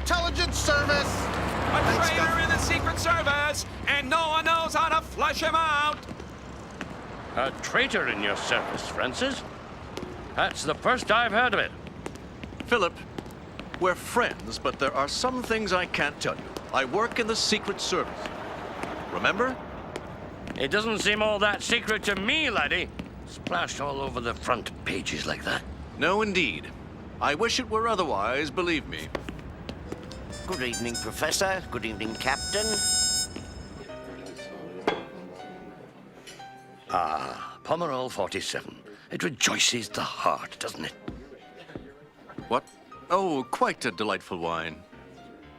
intelligence service! A traitor in the Secret Service, and no one knows how to flush him out! A traitor in your service, Francis? That's the first I've heard of it. Philip, we're friends, but there are some things I can't tell you. I work in the Secret Service. Remember? It doesn't seem all that secret to me, laddie. Splashed all over the front pages like that. No, indeed. I wish it were otherwise, believe me. Good evening, Professor. Good evening, Captain. Ah, Pomerol 47. It rejoices the heart, doesn't it? What? Oh, quite a delightful wine.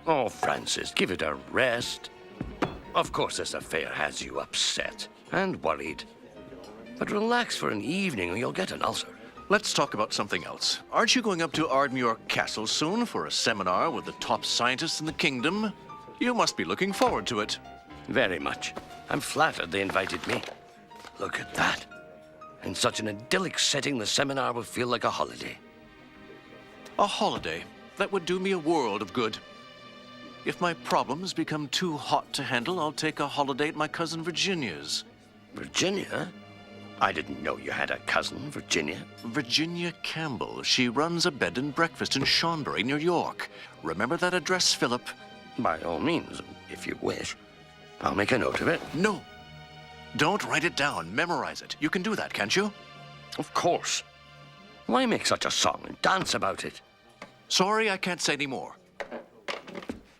Oh, Francis, give it a rest. Of course, this affair has you upset and worried. But relax for an evening or you'll get an ulcer. Let's talk about something else. Aren't you going up to Ardmuir Castle soon for a seminar with the top scientists in the kingdom? You must be looking forward to it. Very much. I'm flattered they invited me. Look at that. In such an idyllic setting, the seminar will feel like a holiday. A holiday. That would do me a world of good. If my problems become too hot to handle, I'll take a holiday at my cousin Virginia's. Virginia? I didn't know you had a cousin, Virginia. Virginia Campbell. She runs a bed and breakfast in Shawbury, New York. Remember that address, Philip? By all means, if you wish. I'll make a note of it. No. Don't write it down. Memorize it. You can do that, can't you? Of course. Why make such a song and dance about it? Sorry, I can't say any more.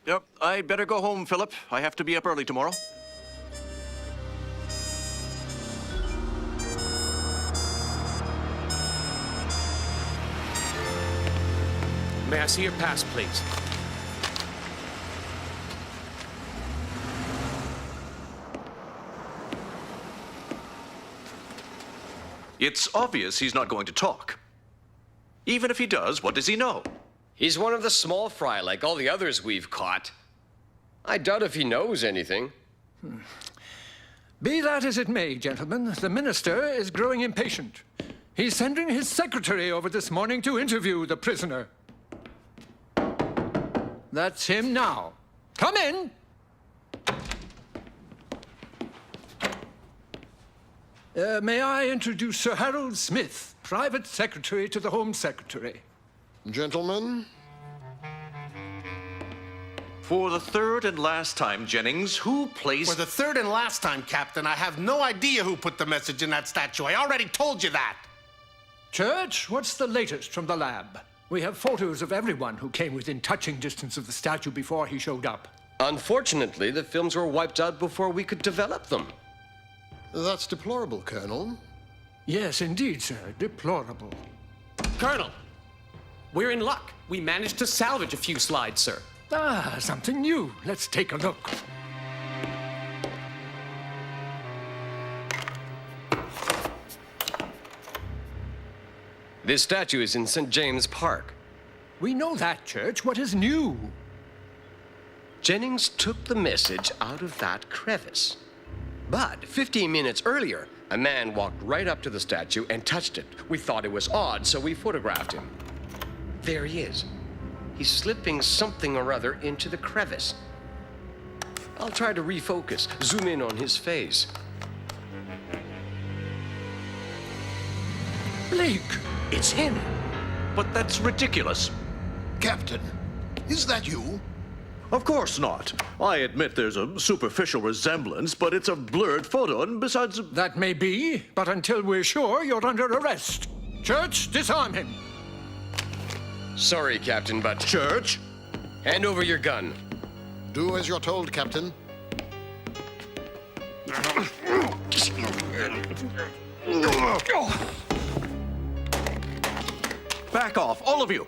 Yep, I'd better go home, Philip. I have to be up early tomorrow. May I see your pass, please? It's obvious he's not going to talk. Even if he does, what does he know? He's one of the small fry, like all the others we've caught. I doubt if he knows anything. Be that as it may, gentlemen, the minister is growing impatient. He's sending his secretary over this morning to interview the prisoner. That's him now. Come in! May I introduce Sir Harold Smith, private secretary to the Home Secretary. Gentlemen, For the third and last time, Jennings, who placed... For the third and last time, Captain, I have no idea who put the message in that statue. I already told you that. Church, what's the latest from the lab? We have photos of everyone who came within touching distance of the statue before he showed up. Unfortunately, the films were wiped out before we could develop them. that's deplorable, Colonel. Yes, indeed, sir. Deplorable. Colonel, we're in luck. We managed to salvage a few slides, sir. Ah, something new. Let's take a look. This statue is in St. James Park. We know that, Church. What is new? Jennings took the message out of that crevice. But 15 minutes earlier, a man walked right up to the statue and touched it. We thought it was odd, so we photographed him. There he is. He's slipping something or other into the crevice. I'll try to refocus, zoom in on his face. Blake! It's him! But that's ridiculous. Captain, is that you? Of course not. I admit there's a superficial resemblance, but it's a blurred photo, and besides... That may be, but until we're sure, you're under arrest. Church, disarm him. Sorry, Captain, but... Church? Hand over your gun. Do as you're told, Captain. Back off, all of you!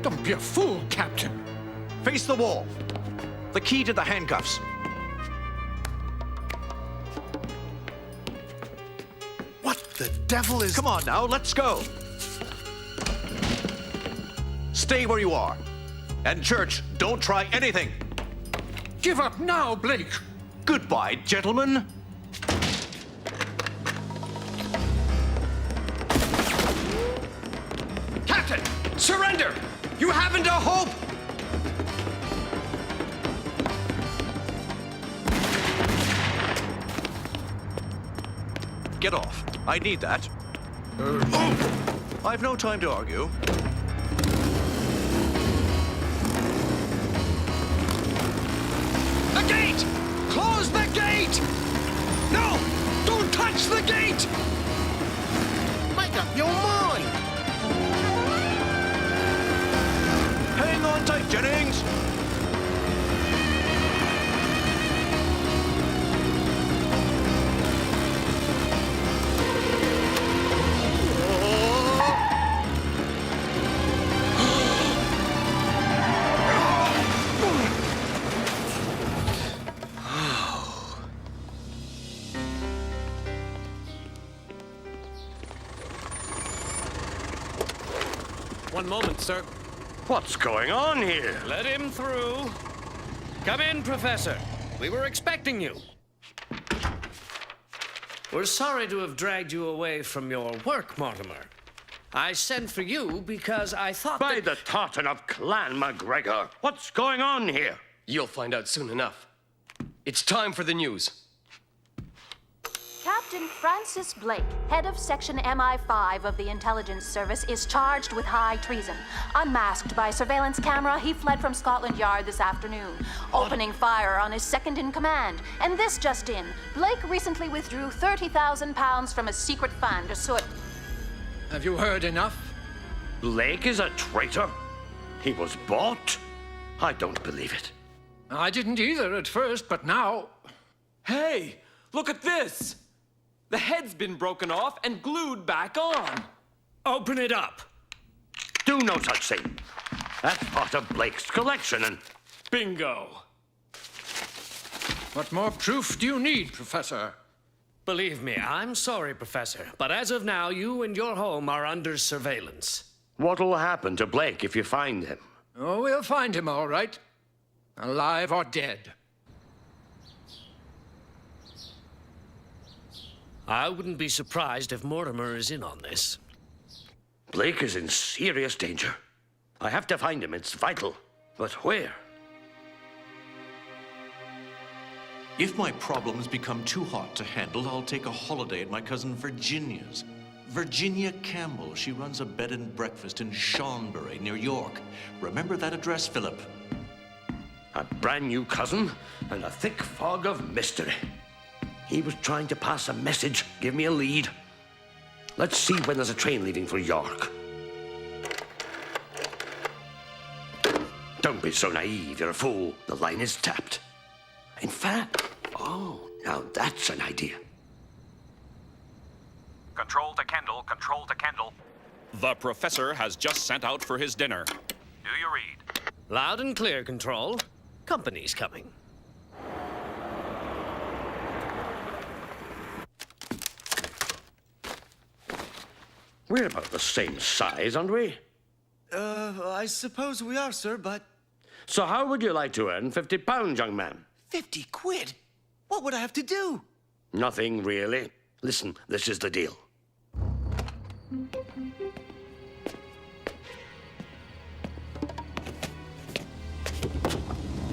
Don't be a fool, Captain. Face the wall. The key to the handcuffs. What the devil is... Come on now, let's go. Stay where you are. And Church, don't try anything. Give up now, Blake. Goodbye, gentlemen. Captain, surrender! You haven't a hope! Get off. I need that. I've no time to argue. The gate! Close the gate! No! Don't touch the gate! Make up your mind. Hang on tight, Jennings. One moment, sir. What's going on here? Let him through. Come in, Professor. We were expecting you. We're sorry to have dragged you away from your work, Mortimer. I sent for you because I thought By that... the tartan of Clan MacGregor, what's going on here? You'll find out soon enough. It's time for the news. Captain Francis Blake, head of Section MI5 of the Intelligence Service, is charged with high treason. Unmasked by surveillance camera, he fled from Scotland Yard this afternoon, opening fire on his second-in-command. And this just in, Blake recently withdrew £30,000 from a secret fund so it... Have you heard enough? Blake is a traitor? He was bought? I don't believe it. I didn't either at first, but now... Hey, look at this! The head's been broken off and glued back on. Open it up. Do no such thing. That's part of Blake's collection and... Bingo. What more proof do you need, Professor? Believe me, I'm sorry, Professor, but as of now, you and your home are under surveillance. What'll happen to Blake if you find him? Oh, we'll find him all right. Alive or dead. I wouldn't be surprised if Mortimer is in on this. Blake is in serious danger. I have to find him. It's vital. But where? If my problems become too hot to handle, I'll take a holiday at my cousin Virginia's. Virginia Campbell. She runs a bed and breakfast in Shawnebury, near York. Remember that address, Philip? A brand new cousin and a thick fog of mystery. He was trying to pass a message, give me a lead. Let's see when there's a train leaving for York. Don't be so naive, you're a fool. The line is tapped. In fact, oh, now that's an idea. Control to Kendall, control to Kendall. The Professor has just sent out for his dinner. Do you read? Loud and clear, Control. Company's coming. We're about the same size, aren't we? I suppose we are, sir, but... So how would you like to earn £50, young man? 50 quid? What would I have to do? Nothing, really. Listen, this is the deal.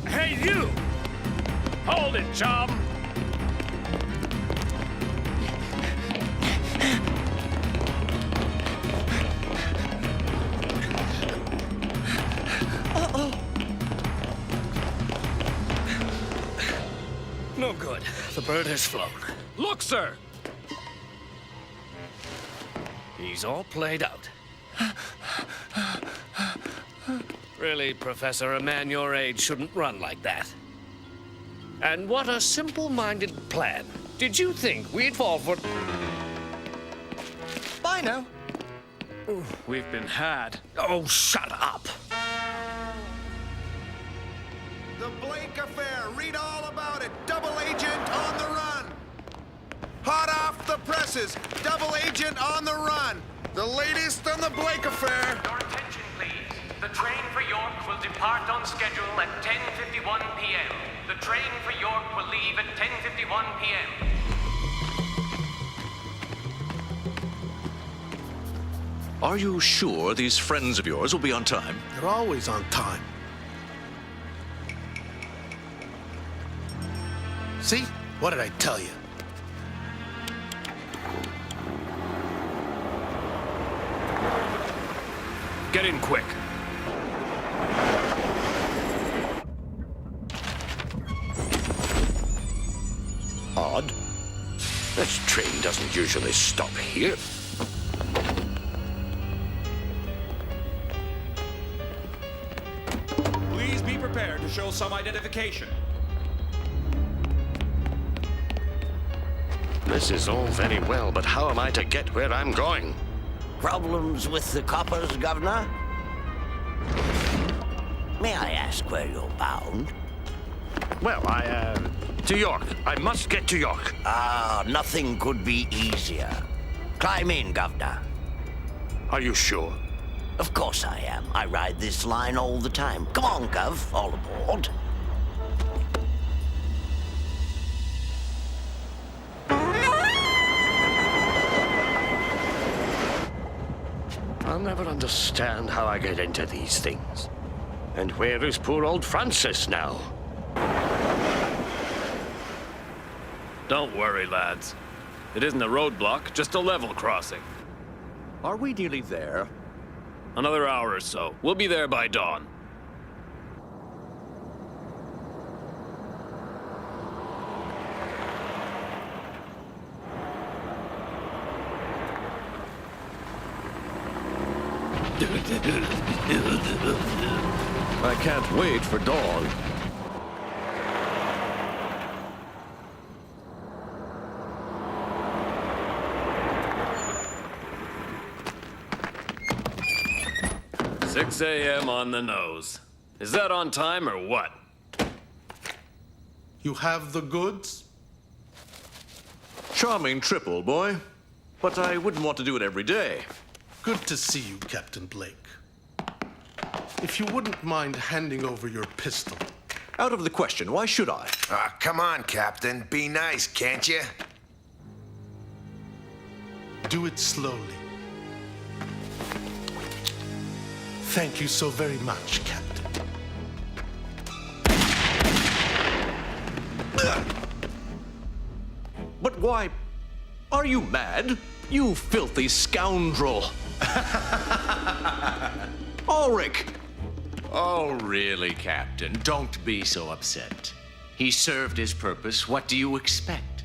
Hey, you! Hold it, chum! No good. The bird has flown. Look, sir! He's all played out. Really, Professor, a man your age shouldn't run like that. And what a simple-minded plan. Did you think we'd fall for... Bye now. We've been had. Oh, shut up! The Blake affair. Read all about it. Double agent on the run. Hot off the presses. Double agent on the run. The latest on the Blake affair. Your attention, please. The train for York will depart on schedule at 10:51 p.m. The train for York will leave at 10:51 p.m. Are you sure these friends of yours will be on time? They're always on time. See? What did I tell you? Get in quick. Odd. This train doesn't usually stop here. Please be prepared to show some identification. This is all very well, but how am I to get where I'm going? Problems with the coppers, Governor? May I ask where you're bound? Well, to York. I must get to York. Ah, nothing could be easier. Climb in, Governor. Are you sure? Of course I am. I ride this line all the time. Come on, Gov, all aboard. I'll never understand how I get into these things. And where is poor old Francis now? Don't worry, lads. It isn't a roadblock, just a level crossing. Are we nearly there? Another hour or so. We'll be there by dawn. I can't wait for dawn. "6 a.m. on the nose. Is that on time or what?" You have the goods? Charming trip, old boy. But I wouldn't want to do it every day. Good to see you, Captain Blake. If you wouldn't mind handing over your pistol. Out of the question. Why should I? Come on, Captain. Be nice, can't you? Do it slowly. Thank you so very much, Captain. But why? Are you mad? You filthy scoundrel! Olrik! Oh, really, Captain? Don't be so upset. He served his purpose. What do you expect?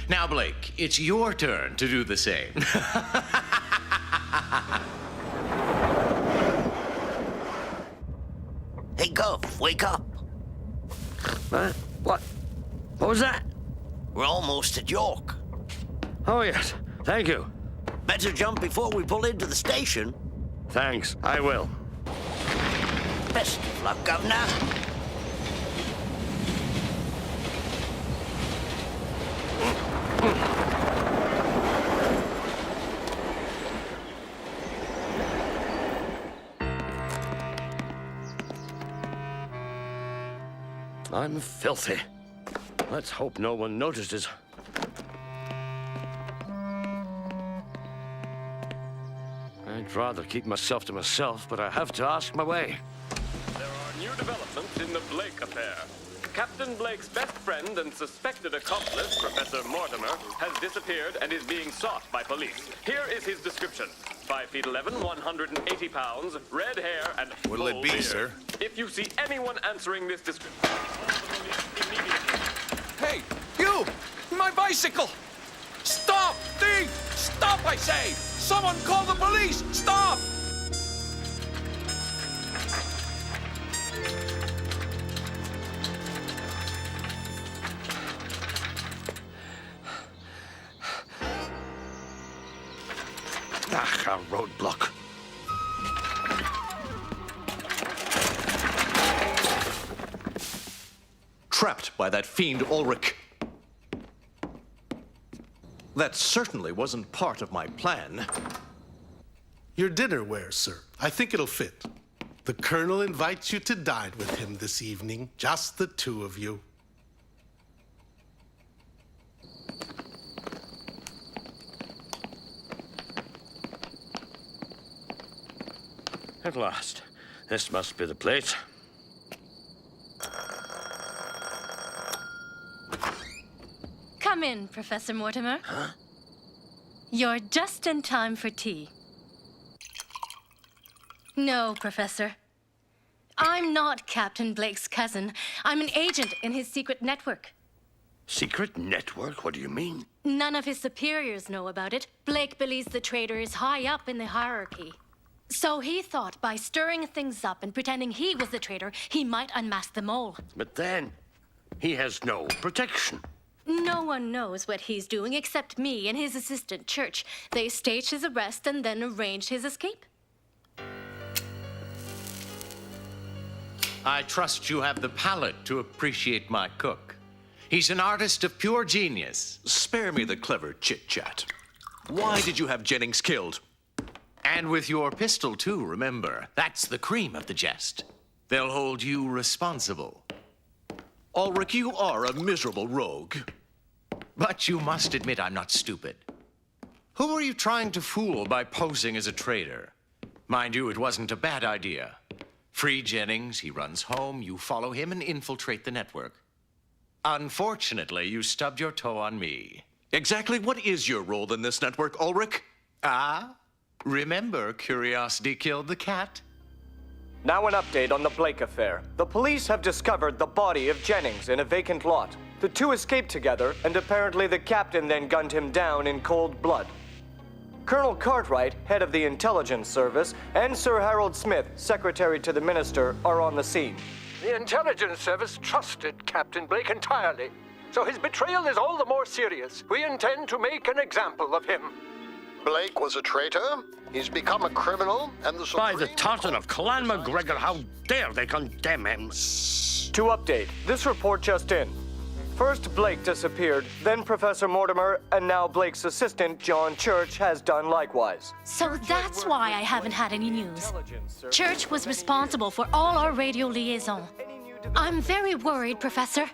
Now, Blake, it's your turn to do the same. Hey, Gov, wake up. What? What was that? We're almost at York. Oh, yes. Thank you. Better jump before we pull into the station. Thanks. I will. Best of luck, Governor. I'm filthy. Let's hope no one notices. I'd rather keep myself to myself, but I have to ask my way. There are new developments in the Blake affair. Captain Blake's best friend and suspected accomplice, Professor Mortimer, has disappeared and is being sought by police. Here is his description. 5'11", 180 pounds, red hair, and What'll it be, beard. sir? If you see anyone answering this description, immediately. Hey, you! My bicycle! Stop! Thief! Stop, I say! Someone call the police! Stop! Ah, a roadblock. Trapped by that fiend Olrik. That certainly wasn't part of my plan. Your dinner wear, sir. I think it'll fit. The Colonel invites you to dine with him this evening. Just the two of you. At last. This must be the place. Come in, Professor Mortimer. Huh? You're just in time for tea. No, Professor. I'm not Captain Blake's cousin. I'm an agent in his secret network. Secret network? What do you mean? None of his superiors know about it. Blake believes the traitor is high up in the hierarchy. So he thought by stirring things up and pretending he was the traitor, he might unmask the mole. But then, he has no protection. No one knows what he's doing except me and his assistant, Church. They staged his arrest and then arranged his escape. I trust you have the palate to appreciate my cook. He's an artist of pure genius. Spare me the clever chit-chat. Why did you have Jennings killed? And with your pistol, too, remember. That's the cream of the jest. They'll hold you responsible. Olrik, you are a miserable rogue. But you must admit I'm not stupid. Who were you trying to fool by posing as a traitor? Mind you, it wasn't a bad idea. Free Jennings, he runs home, you follow him and infiltrate the network. Unfortunately, you stubbed your toe on me. Exactly what is your role in this network, Olrik? Ah? Remember, curiosity killed the cat? Now an update on the Blake affair. The police have discovered the body of Jennings in a vacant lot. The two escaped together, and apparently the captain then gunned him down in cold blood. Colonel Cartwright, head of the intelligence service, and Sir Harold Smith, secretary to the minister, are on the scene. The intelligence service trusted Captain Blake entirely, so his betrayal is all the more serious. We intend to make an example of him. Blake was a traitor. He's become a criminal, and the By the tartan of Clan MacGregor, how dare they condemn him? To update, this report just in. First, Blake disappeared, then Professor Mortimer, and now Blake's assistant, John Church, has done likewise. So that's why I haven't had any news. Church was responsible for all our radio liaison. I'm very worried, Professor.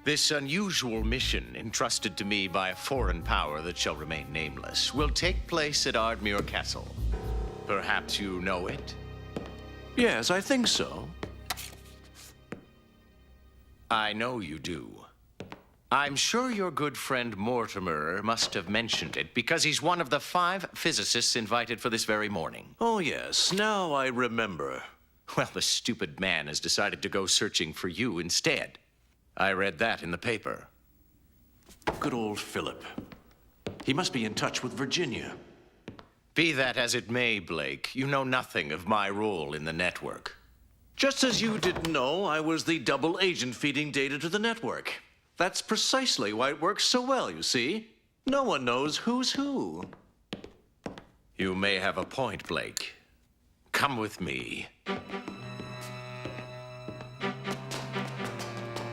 This unusual mission, entrusted to me by a foreign power that shall remain nameless, will take place at Ardmere Castle. Perhaps you know it? Yes, I think so. I know you do. I'm sure your good friend Mortimer must have mentioned it, because he's one of the 5 physicists invited for this very morning. Oh, yes. Now I remember. Well, the stupid man has decided to go searching for you instead. I read that in the paper. Good old Philip. He must be in touch with Virginia. Be that as it may, Blake, you know nothing of my role in the network. Just as you didn't know I was the double agent feeding data to the network. That's precisely why it works so well, you see. No one knows who's who. You may have a point, Blake. Come with me.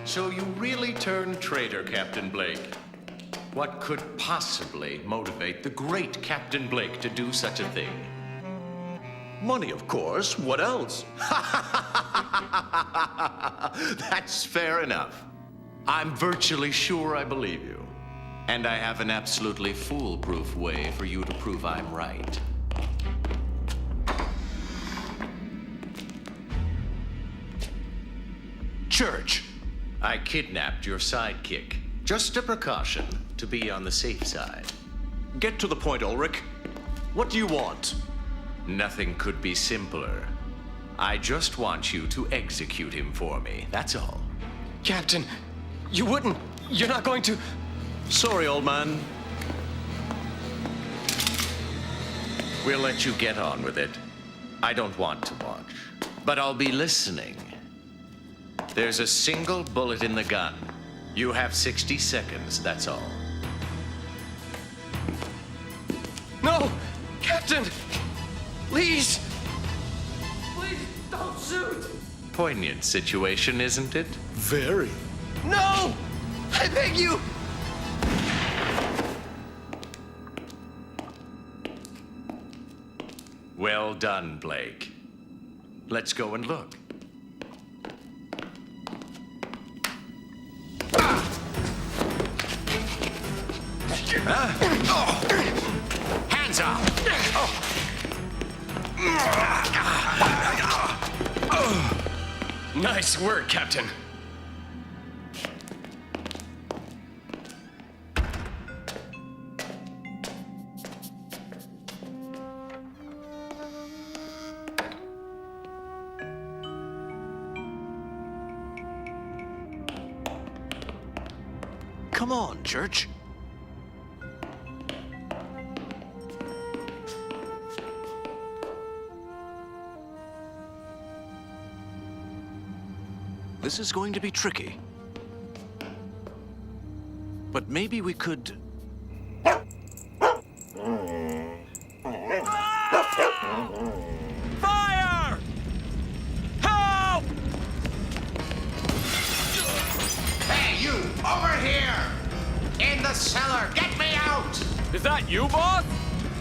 So you really turned traitor, Captain Blake. What could possibly motivate the great Captain Blake to do such a thing? Money, of course. What else? That's fair enough. I'm virtually sure I believe you. And I have an absolutely foolproof way for you to prove I'm right. Church! I kidnapped your sidekick. Just a precaution, to be on the safe side. Get to the point, Olrik. What do you want? Nothing could be simpler. I just want you to execute him for me, that's all. Captain, you wouldn't. You're not going to. Sorry, old man. We'll let you get on with it. I don't want to watch, but I'll be listening. There's a single bullet in the gun. You have 60 seconds, that's all. No! Captain! Please! Please, don't shoot! Poignant situation, isn't it? Very. No! I beg you! Well done, Blake. Let's go and look. Hands up! Nice work, Captain. Come on, Church. This is going to be tricky. But maybe we could... Fire! Help! Hey, you! Over here! In the cellar! Get me out! Is that you, boss?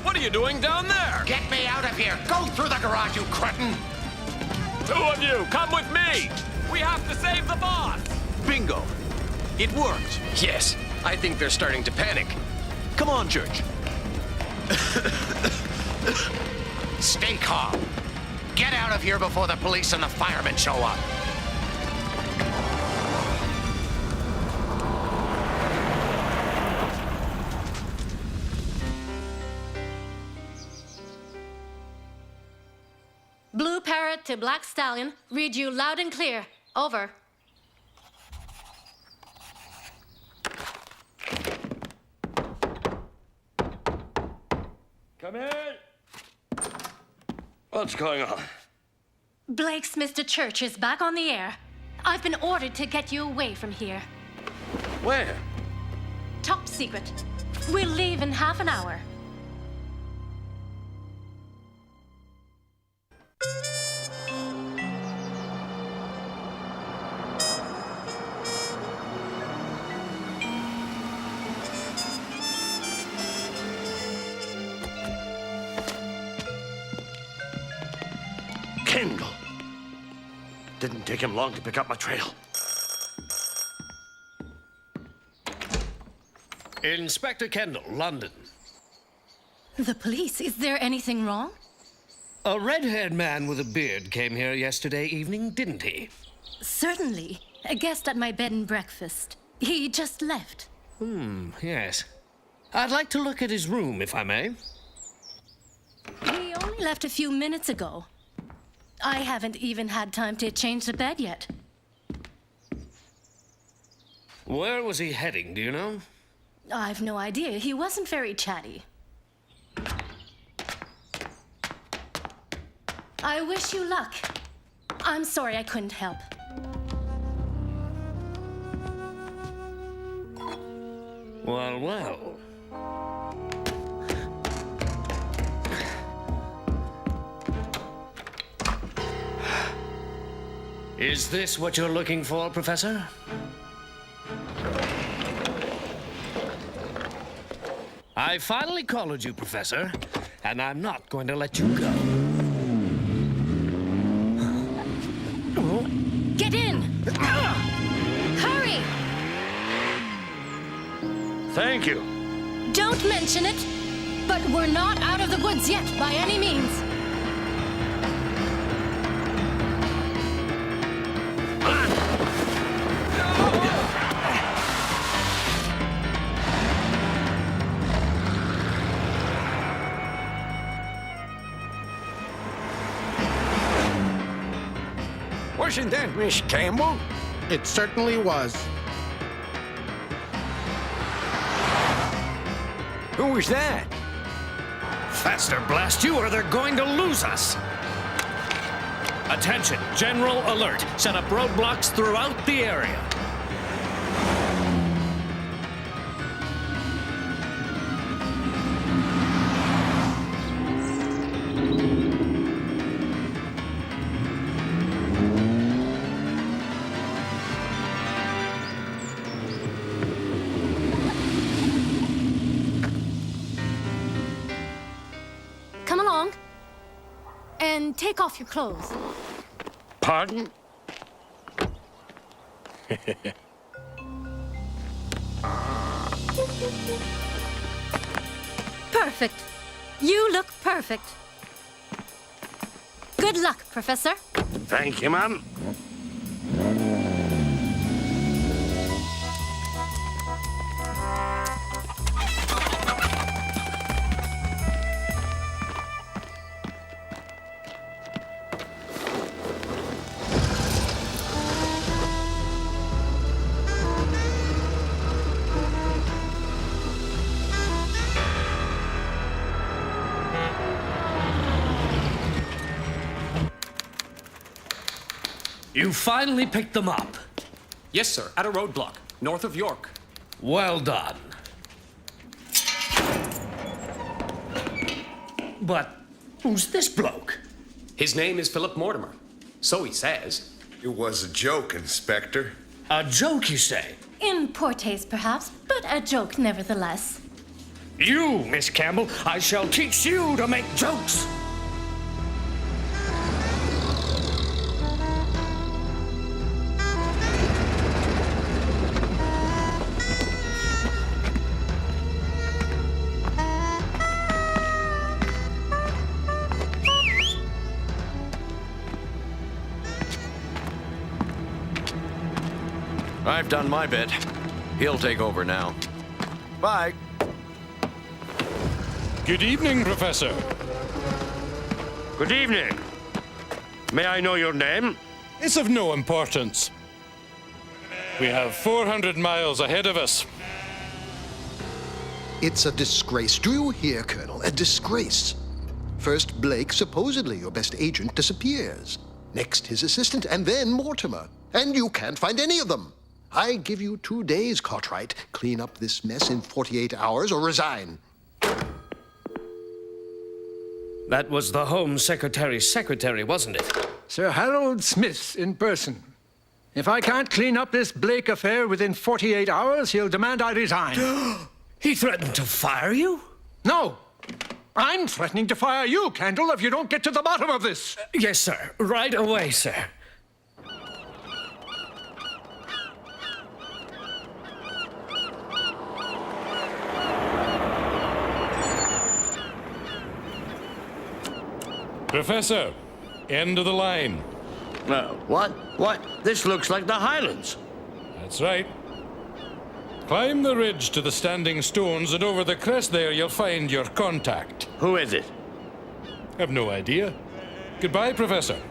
What are you doing down there? Get me out of here! Go through the garage, you cretin! Two of you, come with me! We have to save the boss! Bingo! It worked. Yes, I think they're starting to panic. Come on, Church. Stay calm. Get out of here before the police and the firemen show up. Blue Parrot to Black Stallion. Read you loud and clear. Over. Come in. What's going on? Blake's Mr. Church is back on the air. I've been ordered to get you away from here. Where? Top secret. We'll leave in half an hour. Kendall. Didn't take him long to pick up my trail. Inspector Kendall, London. The police? Is there anything wrong? A red-haired man with a beard came here yesterday evening, didn't he? Certainly. A guest at my bed and breakfast. He just left. Yes. I'd like to look at his room, if I may. He only left a few minutes ago. I haven't even had time to change the bed yet. Where was he heading, do you know? I've no idea. He wasn't very chatty. I wish you luck. I'm sorry I couldn't help. Well, well. Is this what you're looking for, Professor? I finally collared you, Professor, and I'm not going to let you go. Get in! Hurry! Thank you. Don't mention it, but we're not out of the woods yet, by any means. Wasn't that Miss Campbell? It certainly was. Who was that? Faster, blast you, or they're going to lose us! Attention, general alert. Set up roadblocks throughout the area. Come along. And take off your clothes. Pardon? Perfect. You look perfect. Good luck, Professor. Thank you, ma'am. You finally picked them up. Yes, sir. At a roadblock, north of York. Well done. But who's this bloke? His name is Philip Mortimer. So he says. It was a joke, Inspector. A joke, you say? In poor taste, perhaps, but a joke nevertheless. You, Miss Campbell, I shall teach you to make jokes. I've done my bit. He'll take over now. Bye. Good evening, Professor. Good evening. May I know your name? It's of no importance. We have 400 miles ahead of us. It's a disgrace. Do you hear, Colonel? A disgrace. First, Blake, supposedly your best agent, disappears. Next, his assistant, and then Mortimer. And you can't find any of them. I give you 2 days, Cartwright. Clean up this mess in 48 hours or resign. That was the Home Secretary's secretary, wasn't it? Sir Harold Smith in person. If I can't clean up this Blake affair within 48 hours, he'll demand I resign. He threatened to fire you? No. I'm threatening to fire you, Candle, if you don't get to the bottom of this. Yes, sir. Right away, sir. Professor, end of the line. What? What? This looks like the Highlands. That's right. Climb the ridge to the standing stones, and over the crest there you'll find your contact. Who is it? I've no idea. Goodbye, Professor.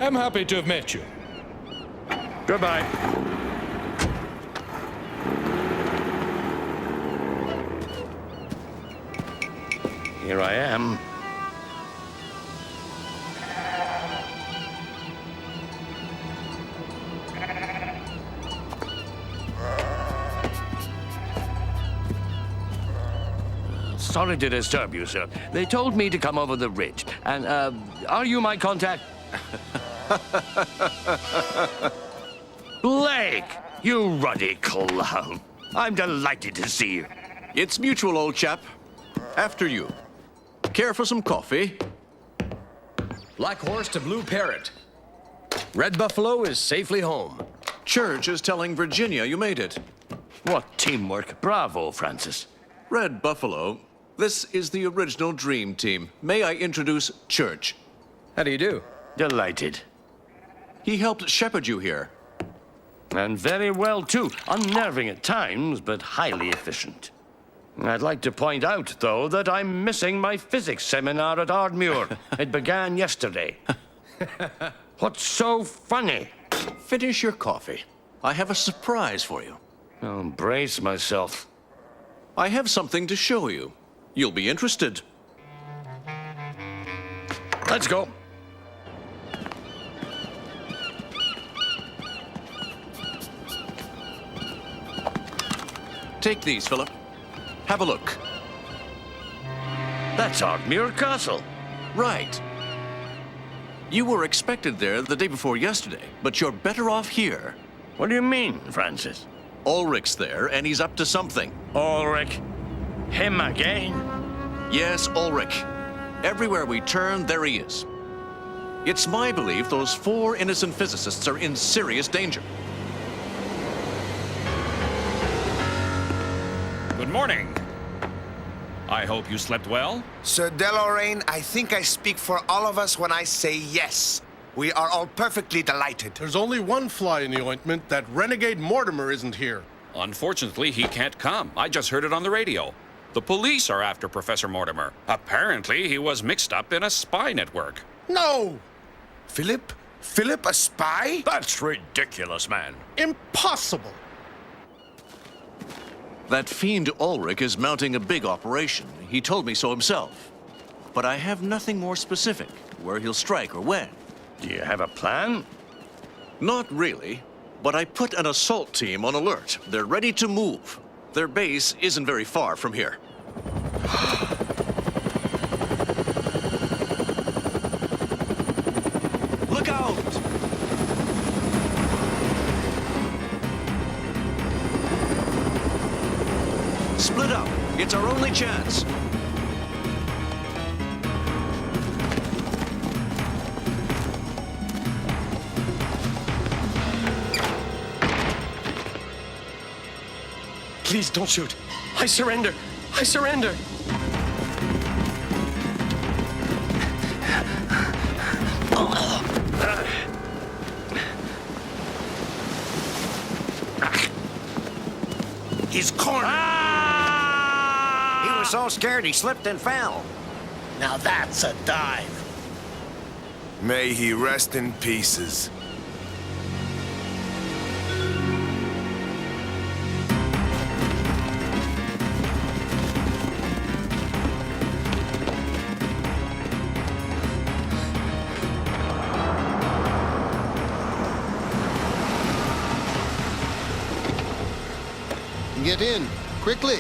I'm happy to have met you. Goodbye. Here I am. Sorry to disturb you, sir. They told me to come over the ridge. And, are you my contact? Blake! You ruddy clown. I'm delighted to see you. It's mutual, old chap. After you. Care for some coffee? Black horse to blue parrot. Red buffalo is safely home. Church is telling Virginia you made it. What teamwork. Bravo, Francis. Red buffalo, this is the original Dream Team. May I introduce Church? How do you do? Delighted. He helped shepherd you here. And very well, too. Unnerving at times, but highly efficient. I'd like to point out, though, that I'm missing my physics seminar at Ardmuir. It began yesterday. What's so funny? Finish your coffee. I have a surprise for you. I'll brace myself. I have something to show you. You'll be interested. Let's go. Take these, Philip. Have a look. That's Ardmuir Castle. Right. You were expected there the day before yesterday, but you're better off here. What do you mean, Francis? Olrik's there, and he's up to something. Olrik? Him again? Yes, Olrik. Everywhere we turn, there he is. It's my belief those 4 innocent physicists are in serious danger. Good morning. I hope you slept well. Sir Deloraine, I think I speak for all of us when I say yes. We are all perfectly delighted. There's only one fly in the ointment. That renegade Mortimer isn't here. Unfortunately, he can't come. I just heard it on the radio. The police are after Professor Mortimer. Apparently, he was mixed up in a spy network. No! Philip? Philip, a spy? That's ridiculous, man. Impossible! That fiend Olrik is mounting a big operation. He told me so himself. But I have nothing more specific, where he'll strike or when. Do you have a plan? Not really, but I put an assault team on alert. They're ready to move. Their base isn't very far from here. Look out! Split up. It's our only chance. Please don't shoot. I surrender. I surrender. He's cornered. He was so scared he slipped and fell. Now that's a dive. May he rest in pieces. Get in, quickly.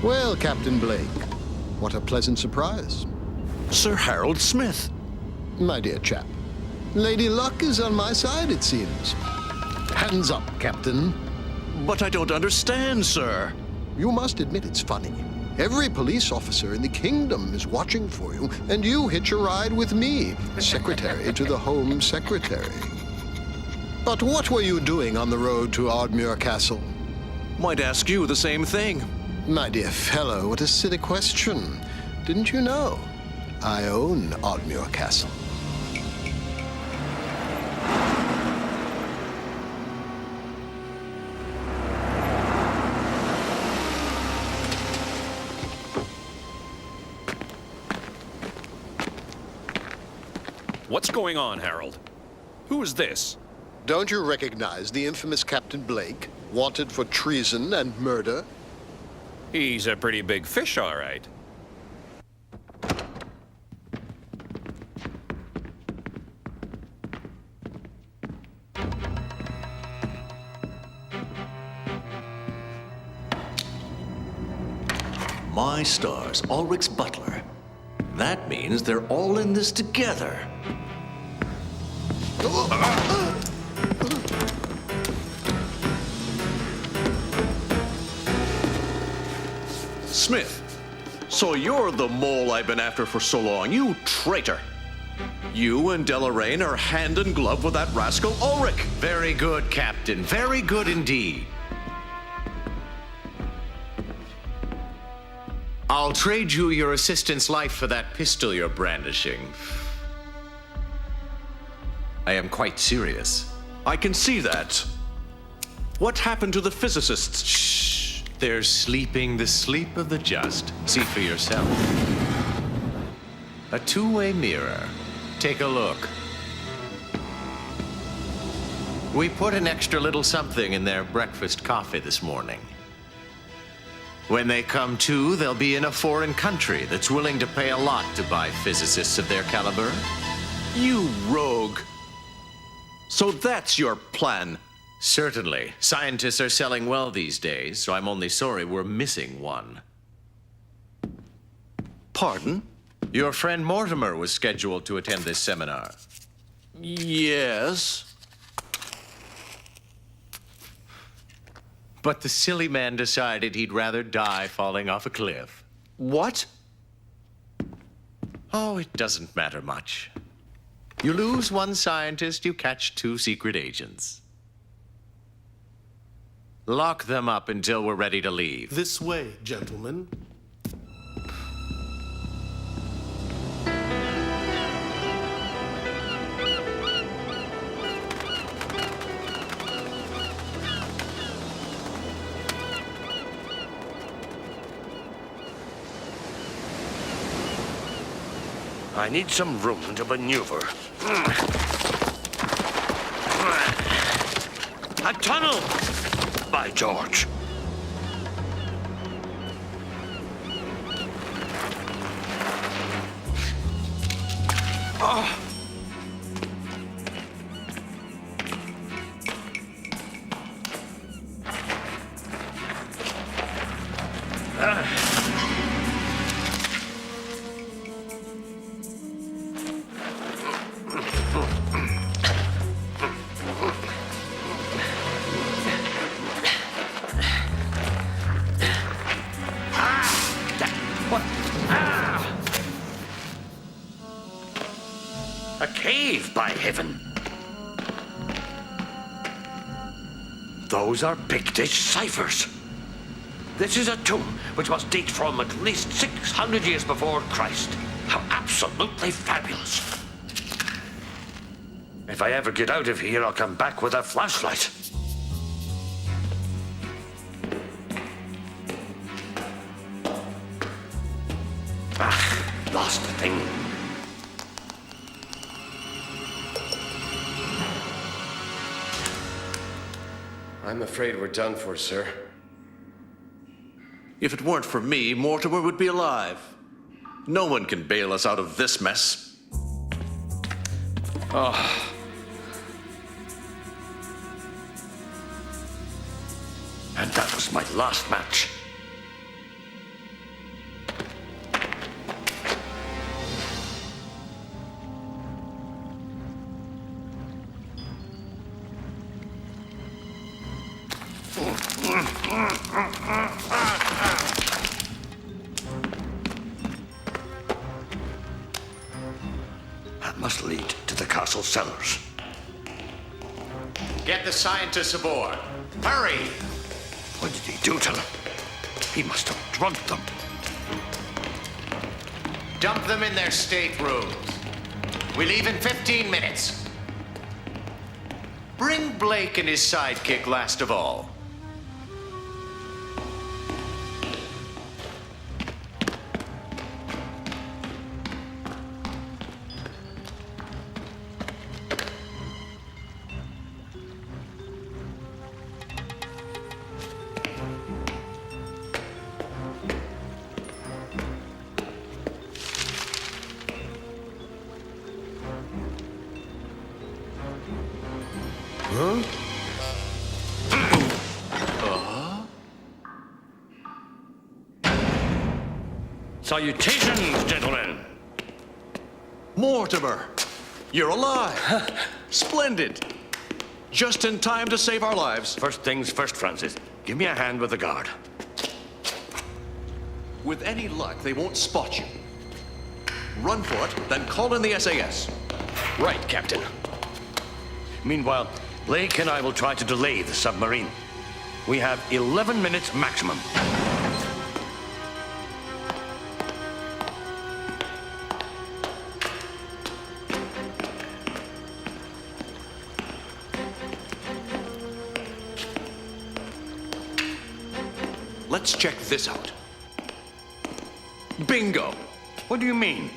Well, Captain Blake, what a pleasant surprise. Sir Harold Smith. My dear chap, Lady Luck is on my side, it seems. Hands up, Captain. But I don't understand, sir. You must admit it's funny. Every police officer in the kingdom is watching for you, and you hitch a ride with me, secretary to the Home Secretary. But what were you doing on the road to Ardmere Castle? Might ask you the same thing. My dear fellow, what a silly question. Didn't you know? I own Ardmere Castle. What's going on, Harold? Who is this? Don't you recognize the infamous Captain Blake, wanted for treason and murder? He's a pretty big fish, all right. My stars, Olrik's butler. That means they're all in this together. Smith, so you're the mole I've been after for so long, you traitor. You and Deloraine are hand in glove with that rascal Olrik. Very good, Captain. Very good indeed. I'll trade you your assistant's life for that pistol you're brandishing. I am quite serious. I can see that. What happened to the physicists? Shh. They're sleeping the sleep of the just. See for yourself. A two-way mirror. Take a look. We put an extra little something in their breakfast coffee this morning. When they come to, they'll be in a foreign country that's willing to pay a lot to buy physicists of their caliber. You rogue. So that's your plan? Certainly. Scientists are selling well these days, so I'm only sorry we're missing one. Pardon? Your friend Mortimer was scheduled to attend this seminar. Yes. But the silly man decided he'd rather die falling off a cliff. What? Oh, it doesn't matter much. You lose one scientist, you catch two secret agents. Lock them up until we're ready to leave. This way, gentlemen. I need some room to maneuver. tunnel! By George. Oh. A cave, by heaven. Those are Pictish ciphers. This is a tomb which must date from at least 600 years before Christ. How absolutely fabulous. If I ever get out of here, I'll come back with a flashlight. Lost the thing. I'm afraid we're done for, sir. If it weren't for me, Mortimer would be alive. No one can bail us out of this mess. Oh. And that was my last match. That must lead to the castle cellars. Get the scientists aboard. Hurry! What did he do to them? He must have drugged them. Dump them in their staterooms. We leave in 15 minutes. Bring Blake and his sidekick last of all. Huh? Salutations, gentlemen. Mortimer, you're alive. Splendid. Just in time to save our lives. First things first, Francis. Give me a hand with the guard. With any luck, they won't spot you. Run for it, then call in the SAS. Right, Captain. Meanwhile, Blake and I will try to delay the submarine. We have 11 minutes maximum. Let's check this out. Bingo! What do you mean?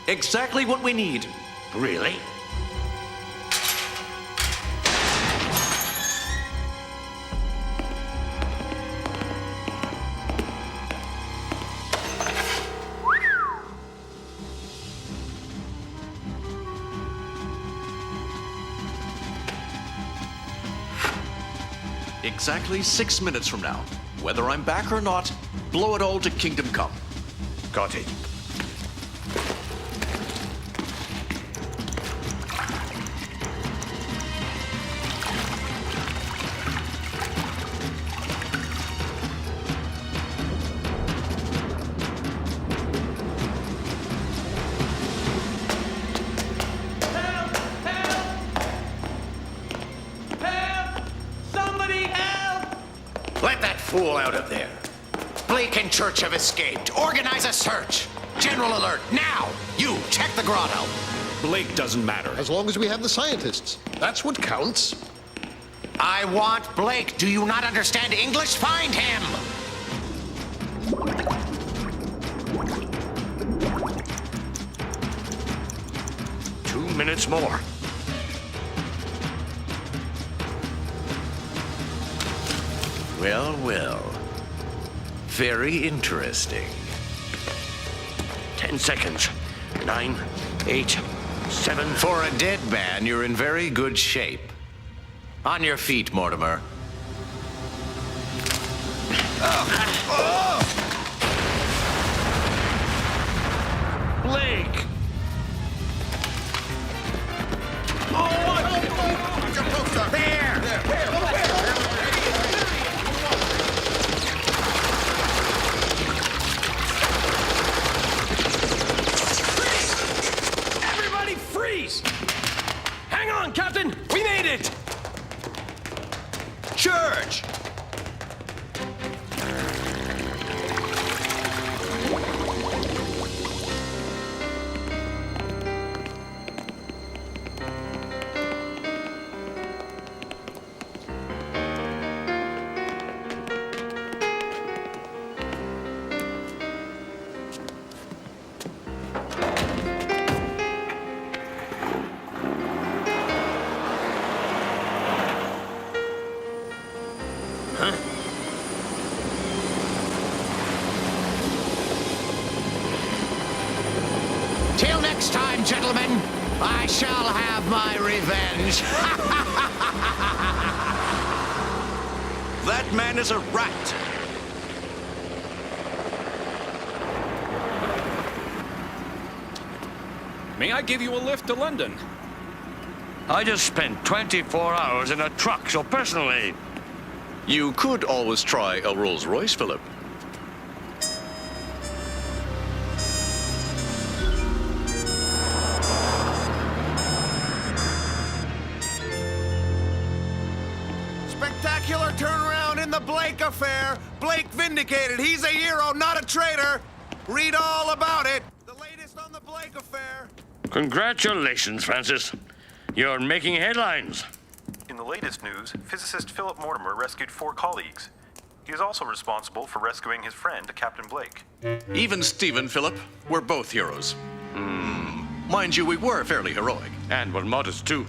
Exactly what we need. Really? Exactly 6 minutes from now. Whether I'm back or not, blow it all to Kingdom Come. Got it. Let that fool out of there. Blake and Church have escaped. Organize a search. General alert, now! You, check the grotto. Blake doesn't matter. As long as we have the scientists. That's what counts. I want Blake. Do you not understand English? Find him! 2 minutes more. Well, well. Very interesting. 10 seconds. 9, 8, 7. For a dead man, you're in very good shape. On your feet, Mortimer. Blake! Everybody freeze! Hang on, Captain! We made it! Charge! Till next time, gentlemen, I shall have my revenge. That man is a rat. May I give you a lift to London? I just spent 24 hours in a truck, so personally... You could always try a Rolls-Royce, Philip. Spectacular turnaround in the Blake affair. Blake vindicated. He's a hero, not a traitor. Read all about it. The latest on the Blake affair. Congratulations, Francis. You're making headlines. In the latest news, physicist Philip Mortimer rescued 4 colleagues. He is also responsible for rescuing his friend, Captain Blake. Even Stephen, Philip, we're both heroes. Mind you, we were fairly heroic. And we're modest, too.